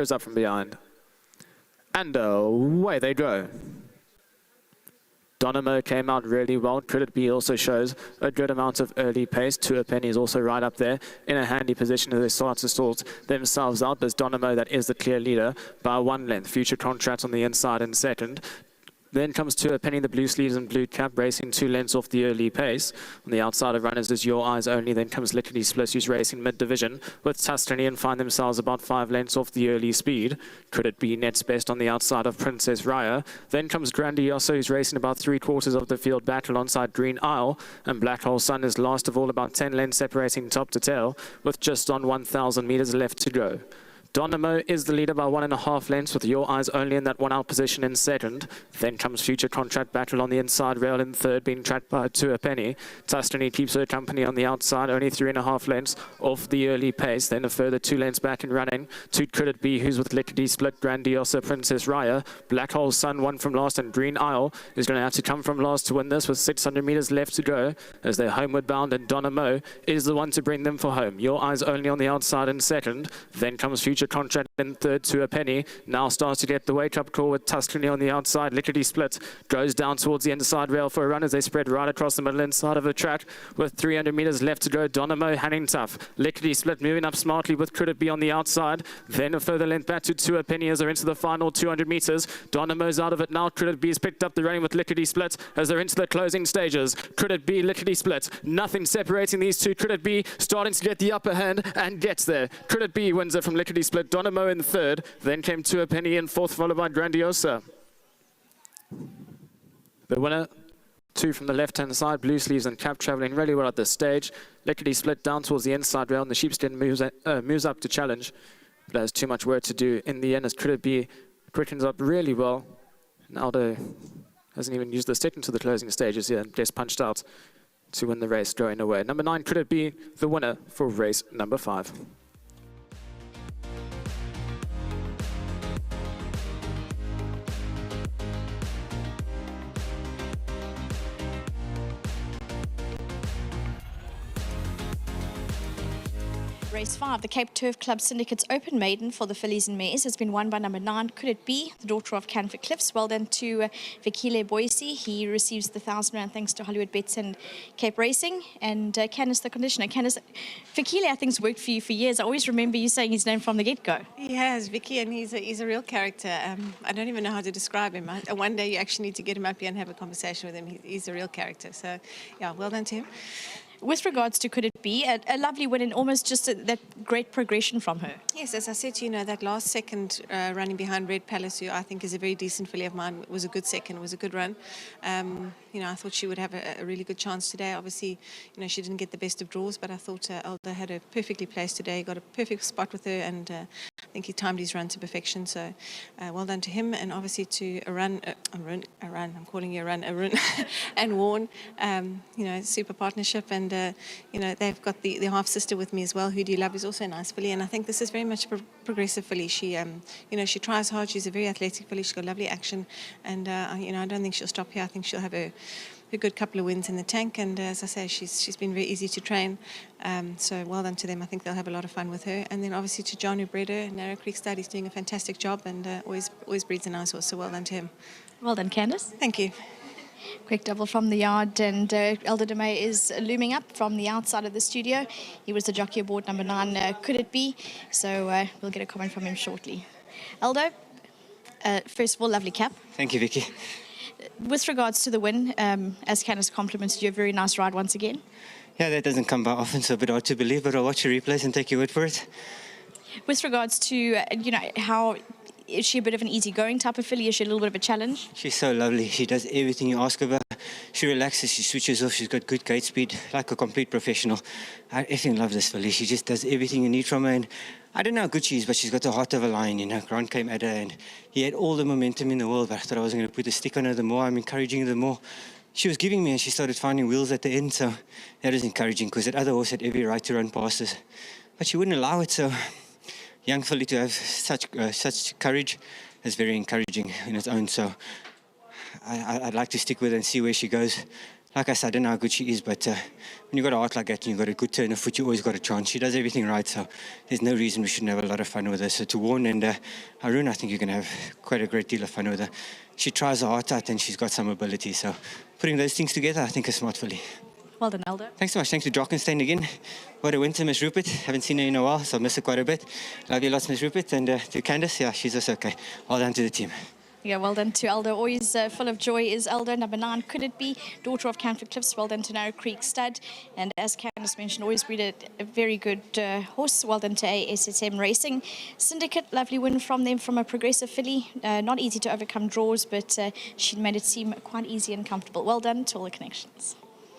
goes up from behind. And away they go. Donimo came out really well. Coulditbe also shows a good amount of early pace. Two Pennies also right up there in a handy position as they start to sort themselves out. There's Donimo that is the clear leader by 1 length. Future Contract on the inside in second. Then comes to a Penny, the blue sleeves and blue cap, racing 2 lengths off the early pace. On the outside of runners is Your Eyes Only. Then comes Lickety Split, who's racing mid-division with Tuscany and find themselves about 5 lengths off the early speed. Coulditbe Net's best on the outside of Princess Raya. Then comes Grandioso, who's racing about 3/4 of the field back alongside Green Isle. And Black Hole Sun is last of all, about 10 lengths separating top to tail with just on 1,000 meters left to go. Donimo is the leader by 1.5 lengths with Your Eyes Only in that 1 out position in second. Then comes Future Contract Battle on the inside rail in third, being tracked by To a Penny. Tuscany keeps her company on the outside, only 3.5 lengths off the early pace. Then a further 2 lengths back and running to Coulditbe, who's with Lickety Split, Grandiosa, Princess Raya. Black Hole Sun won from last, and Green Isle is going to have to come from last to win this with 600 meters left to go as they're homeward bound, and Donimo is the one to bring them for home. Your Eyes Only on the outside in second. Then comes Future Contract in third, To a Penny. Now starts to get the wake-up call with Tuscany on the outside. Lickety Split goes down towards the inside rail for a run as they spread right across the middle inside of the track with 300 meters left to go. Donimo hanging tough. Lickety Split moving up smartly with Coulditbe on the outside. Then a further length back to a Penny as they're into the final 200 meters. Donimo's out of it now. Coulditbe's picked up the running with Lickety Split as they're into the closing stages. Coulditbe, Lickety Split, nothing separating these two. Coulditbe starting to get the upper hand and gets there. Coulditbe wins it from Lickety Split. Donimo in third, then came To a Penny in fourth, followed by Grandiosa. The winner, 2 from the left-hand side, blue sleeves and cap, traveling really well at this stage. Lickety Split down towards the inside rail, and the sheepskin moves up to challenge, but has too much work to do in the end as Coulditbe quickens up really well. Aldo hasn't even used the stick into the closing stages here and gets punched out to win the race going away. Number 9, Coulditbe, the winner for race number 5. Race 5, the Cape Turf Club Syndicate's Open Maiden for the fillies and mares has been won by number 9, Coulditbe, the daughter of Canford Cliffs. Well done to Vikile Boise. He receives the R1,000 thanks to Hollywood Bets and Cape Racing. And Candice, the conditioner. Candice, Vikile, I think, has worked for you for years. I always remember you saying his name from the get-go. He has, Vicky, and he's a real character. I don't even know how to describe him. One day you actually need to get him up here and have a conversation with him. He's a real character. So, yeah, well done to him. With regards to Coulditbe, a lovely win and almost just that great progression from her. Yes, as I said to you, that last second running behind Red Palace, who I think is a very decent filly of mine, was a good second, was a good run. I thought she would have a really good chance today. Obviously, she didn't get the best of draws, but I thought Aldo had her perfectly placed today, got a perfect spot with her, and I think he timed his run to perfection. So, well done to him, and obviously to Arun, I'm calling you Arun, and Warren, super partnership, and they've got the half sister with me as well. Who Do You Love is also a nice filly, and I think this is very much a progressive filly. She, she tries hard. She's a very athletic filly. She's got lovely action, and I don't think she'll stop here. I think she'll have a good couple of wins in the tank, and as I say, she's been very easy to train. So well done to them. I think they'll have a lot of fun with her. And then obviously to John, who bred her, Narrow Creek Stud, he's doing a fantastic job, and always breeds a nice horse. So well done to him. Well done, Candice. Thank you. Quick double from the yard, and Elder DeMay is looming up from the outside of the studio. He was the jockey aboard number 9, Coulditbe, so we'll get a comment from him shortly. Eldo, first of all, lovely cap. Thank you, Vicky. With regards to the win, as Candice complimented you, a very nice ride once again. Yeah, that doesn't come by often, so a bit hard to believe, but I'll watch your replays and take your word for it. With regards to, how... Is she a bit of an easygoing type of filly? Is she a little bit of a challenge? She's so lovely. She does everything you ask of her. She relaxes, she switches off, she's got good gate speed, like a complete professional. I effing love this filly. She just does everything you need from her. And I don't know how good she is, but she's got the heart of a lion, Grant came at her, and he had all the momentum in the world, but I thought I wasn't going to put a stick on her. The more I'm encouraging her, the more she was giving me, and she started finding wheels at the end. So that is encouraging, because that other horse had every right to run past us. But she wouldn't allow it, so... Young filly to have such courage is very encouraging in its own. So I'd like to stick with her and see where she goes. like I said, I don't know how good she is, but when you've got a heart like that and you've got a good turn of foot, you always got a chance. She does everything right, so there's no reason we shouldn't have a lot of fun with her. So to Warren and Arun, I think you're going to have quite a great deal of fun with her. She tries her heart out and she's got some ability, so putting those things together, I think is smart filly. Well done, Elder. Thanks so much. Thanks to Jockey again. What a winter, Miss Rupert. Haven't seen her in a while, so I miss her quite a bit. Love you lots, Miss Rupert. And to Candice, yeah, she's also okay. Well done to the team. Yeah, well done to Elder. Always full of joy is Elder, number 9, Coulditbe, daughter of Canford Cliffs. Well done to Narrow Creek Stud. And as Candice mentioned, always breeded a very good horse. Well done to ASSM Racing. Syndicate, lovely win from them from a progressive filly. Not easy to overcome draws, but she made it seem quite easy and comfortable. Well done to all the connections.